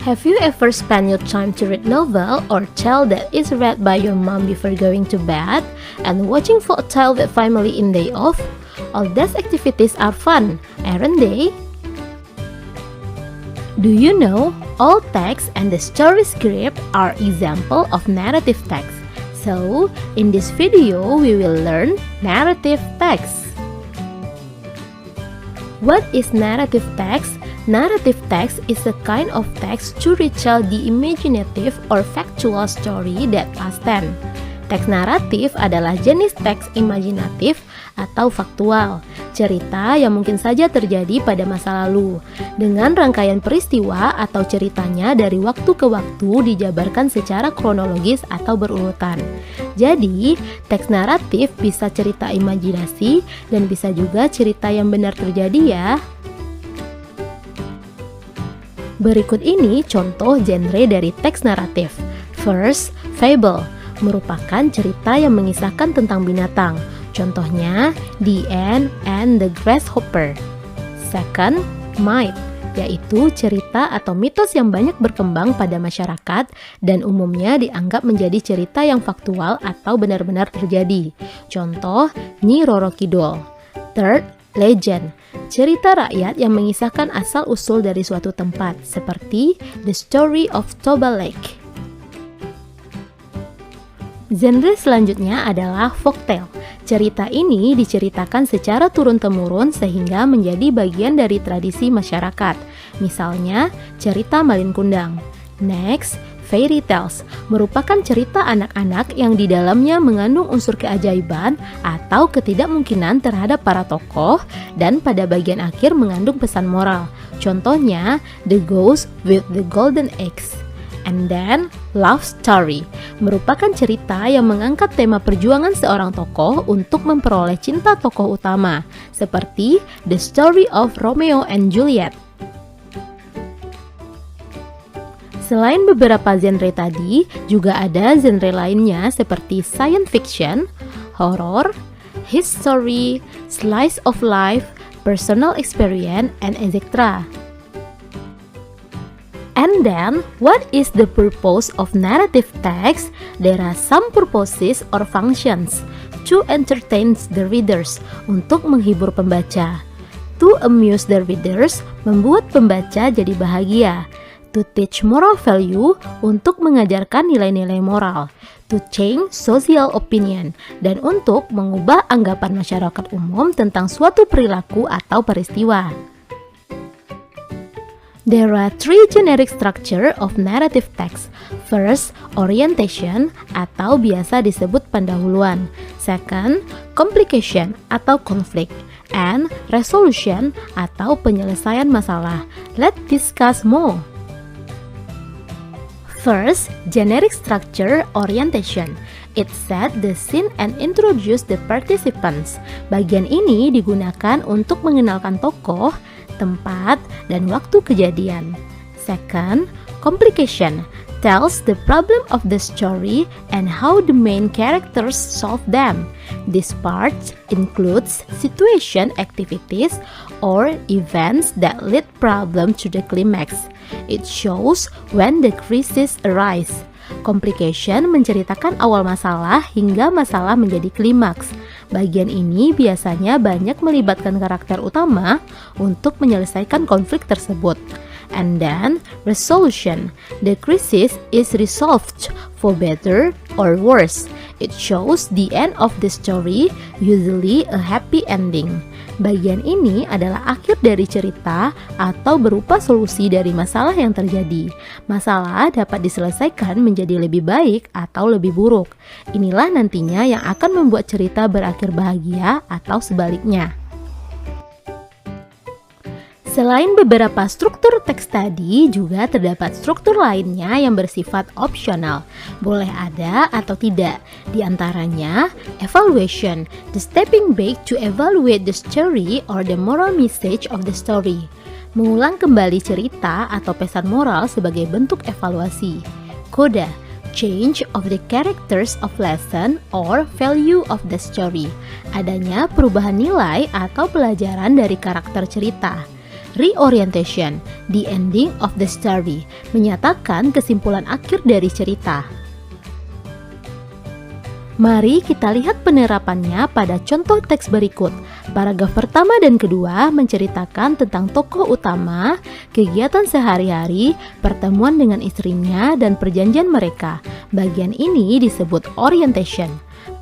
Have you ever spent your time to read novel or tale that is read by your mom before going to bed and watching for a tale with family in day off? All these activities are fun, aren't they? Do you know all text and the story script are example of narrative text? So, in this video, we will learn narrative text. What is narrative text? Narrative text is a kind of text to retell the imaginative or factual story that past tense. Teks naratif adalah jenis teks imajinatif atau faktual, cerita yang mungkin saja terjadi pada masa lalu, dengan rangkaian peristiwa atau ceritanya dari waktu ke waktu dijabarkan secara kronologis atau berurutan. Jadi, teks naratif bisa cerita imajinasi dan bisa juga cerita yang benar terjadi ya. Berikut ini contoh genre dari teks naratif. First, fable merupakan cerita yang mengisahkan tentang binatang. Contohnya, The Ant and the Grasshopper. Second, myth, yaitu cerita atau mitos yang banyak berkembang pada masyarakat dan umumnya dianggap menjadi cerita yang faktual atau benar-benar terjadi. Contoh, Nyi Roro Kidul. Third, legend, cerita rakyat yang mengisahkan asal-usul dari suatu tempat, seperti The Story of Toba Lake. Genre selanjutnya adalah folktale. Cerita ini diceritakan secara turun-temurun sehingga menjadi bagian dari tradisi masyarakat. Misalnya, cerita Malin Kundang. Next, fairy tales merupakan cerita anak-anak yang di dalamnya mengandung unsur keajaiban atau ketidakmungkinan terhadap para tokoh dan pada bagian akhir mengandung pesan moral. Contohnya, The Ghost with the Golden Eggs. And then, love story merupakan cerita yang mengangkat tema perjuangan seorang tokoh untuk memperoleh cinta tokoh utama, seperti The Story of Romeo and Juliet. Selain beberapa genre tadi, juga ada genre lainnya seperti science fiction, horror, history, slice of life, personal experience, and etc. And then, what is the purpose of narrative text? There are some purposes or functions. To entertain the readers, untuk menghibur pembaca. To amuse the readers, membuat pembaca jadi bahagia. To teach moral value, untuk mengajarkan nilai-nilai moral. To change social opinion, dan untuk mengubah anggapan masyarakat umum tentang suatu perilaku atau peristiwa. There are three generic structure of narrative text. First, orientation atau biasa disebut pendahuluan. Second, complication atau konflik. And resolution atau penyelesaian masalah. Let's discuss more. First, generic structure orientation. It set the scene and introduce the participants. Bagian ini digunakan untuk mengenalkan tokoh, tempat, dan waktu kejadian. Second, complication tells the problem of the story and how the main characters solve them. This part includes situation, activities, or events that lead problem to the climax. It shows when the crisis arise. Complication menceritakan awal masalah hingga masalah menjadi klimaks. Bagian ini biasanya banyak melibatkan karakter utama untuk menyelesaikan konflik tersebut. And then, resolution. The crisis is resolved for better or worse. It shows the end of the story, usually a happy ending. Bagian ini adalah akhir dari cerita atau berupa solusi dari masalah yang terjadi. Masalah dapat diselesaikan menjadi lebih baik atau lebih buruk. Inilah nantinya yang akan membuat cerita berakhir bahagia atau sebaliknya. Selain beberapa struktur teks tadi, juga terdapat struktur lainnya yang bersifat opsional. Boleh ada atau tidak. Di antaranya, evaluation, the stepping back to evaluate the story or the moral message of the story. Mengulang kembali cerita atau pesan moral sebagai bentuk evaluasi. Coda, change of the characters of lesson or value of the story. Adanya perubahan nilai atau pelajaran dari karakter cerita. Reorientation, the ending of the story, menyatakan kesimpulan akhir dari cerita. Mari kita lihat penerapannya pada contoh teks berikut. Paragraf pertama dan kedua menceritakan tentang tokoh utama, kegiatan sehari-hari, pertemuan dengan istrinya, dan perjanjian mereka. Bagian ini disebut orientation.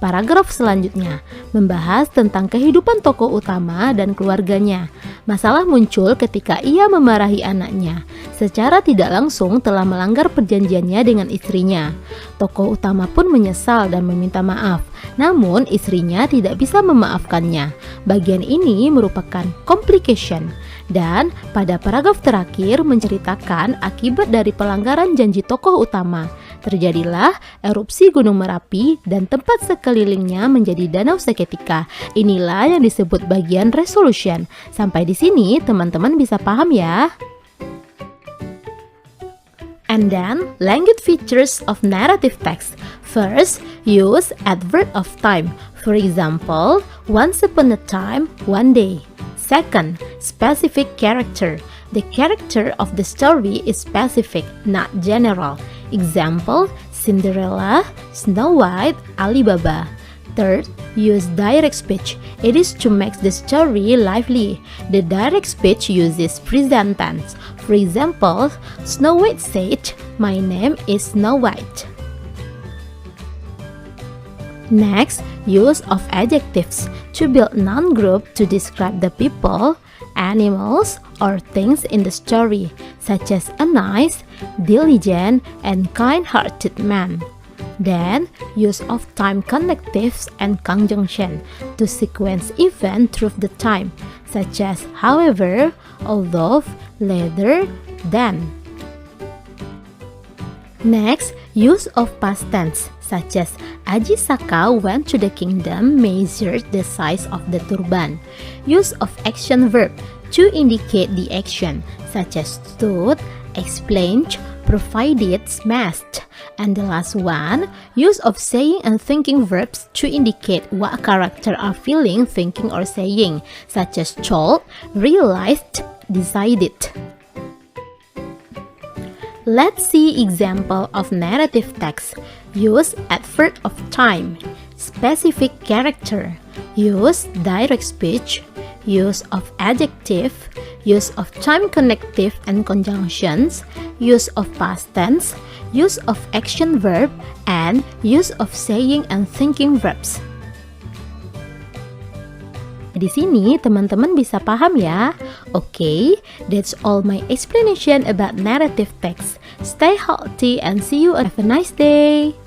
Paragraf selanjutnya membahas tentang kehidupan tokoh utama dan keluarganya. Masalah muncul ketika ia memarahi anaknya. Secara tidak langsung telah melanggar perjanjiannya dengan istrinya. Tokoh utama pun menyesal dan meminta maaf. Namun istrinya tidak bisa memaafkannya. Bagian ini merupakan complication. Dan pada paragraf terakhir menceritakan akibat dari pelanggaran janji tokoh utama. Terjadilah erupsi Gunung Merapi dan tempat sekelilingnya menjadi danau seketika. Inilah yang disebut bagian resolution. Sampai di sini teman-teman bisa paham ya? And then, language features of narrative text. First, use adverb of time. For example, once upon a time, one day. Second, specific character. The character of the story is specific, not general. Example, Cinderella, Snow White, Alibaba. Third, use direct speech. It is to make the story lively. The direct speech uses present tense. For example, Snow White said, "My name is Snow White." Next, use of adjectives to build noun group to describe the people, animals, or things in the story, such as a nice, diligent, and kind-hearted man. Then, use of time connectives and conjunction to sequence event through the time, such as however, although, later, then. Next, use of past tense, such as Ajisaka went to the kingdom measured the size of the turban. Use of action verb to indicate the action, such as stood, explained, provided, smashed. And the last one, use of saying and thinking verbs to indicate what character are feeling, thinking, or saying, such as told, realized, decided. Let's see example of narrative text. Use adverb of time, specific character, use direct speech, use of adjective, use of time connective and conjunctions, use of past tense, use of action verb, and use of saying and thinking verbs. Di sini teman-teman bisa paham ya? Okay, that's all my explanation about narrative text. Stay healthy and see you. Have a nice day.